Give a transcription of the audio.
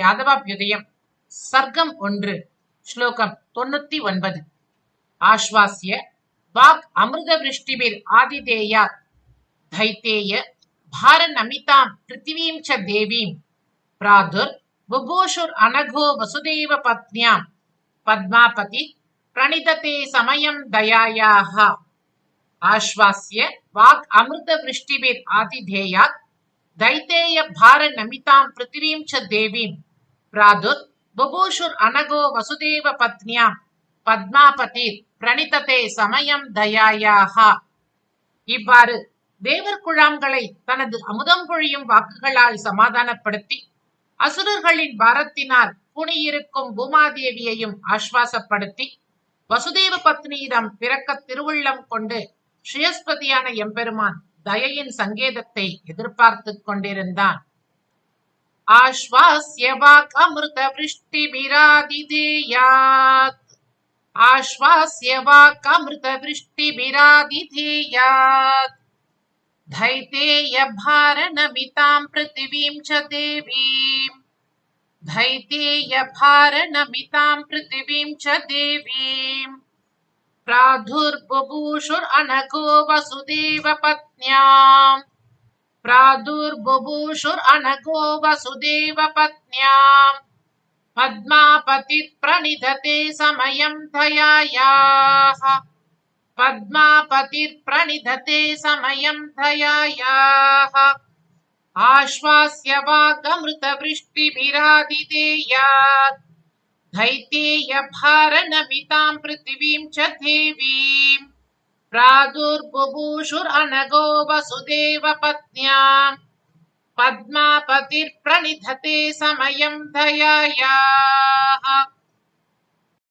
यादवाभ्युदयम् सर्गम् 1 श्लोकम् 99 आश्वास्य वाक् अमृतवृष्टिभिर् आदिदेयात् धैतेय भारनमितां पृथिवीं च देवीं प्रादुर्बुभूषुरनघो वसुदेव पत्न्यां पद्मापति प्रणिदते समयं दयायाः आश्वास्य वाक् अमृतवृष्टिभिर् आदिधेयात् दैतेय भारनमितां पृथिवीं च देवीं प्रादुर्बुभूषुरनघो वसुदेव पत्न्यां பத்மாபதிர் பிரணிததே சமயம் தயாயாக. இவ்வாறு தேவர் குழாம்களை தனது அமுதம் பொழியும் வாக்குகளால் சமாதானப்படுத்தி அசுரர்களின் பாரத்தினால் புனியிருக்கும் பூமாதேவியையும் ஆஸ்வாசப்படுத்தி வசுதேவ பத்னியிடம் பிறக்க திருவுள்ளம் கொண்டு ஸ்ரீயஸ்பதியான எம்பெருமான் தயையின் சங்கேதத்தை எதிர்பார்த்து கொண்டிருந்தான். ஆஸ்வாஸ்ய வாக் அமிர்த விருஷ்டிபிராதிதேயாத் आश्वास्य वाक् अमृतवृष्टिभिरादिधेयात् धैतेय भारनमितां पृथिवीं च देवीं धैतेय भारनमितां पृथिवीं च देवीं प्रादुर्बुभूषुरनघो वसुदेव पत्न्यां प्रादुर्बुभूषुरनघो वसुदेव पत्न्यां पद्मापतिः प्रणिधते समयं दयायाः पद्मापतिः प्रणिधते समयं दयायाः आश्वास्य वाक् अमृतवृष्टिभिरादिदेयात् धैतेय भारनमितां पृथिवीं च देवीं प्रादुर्बुभूषुरनघो वसुदेव पत्न्यां पद्मापतिर्प्रणिधते समयं दयायाः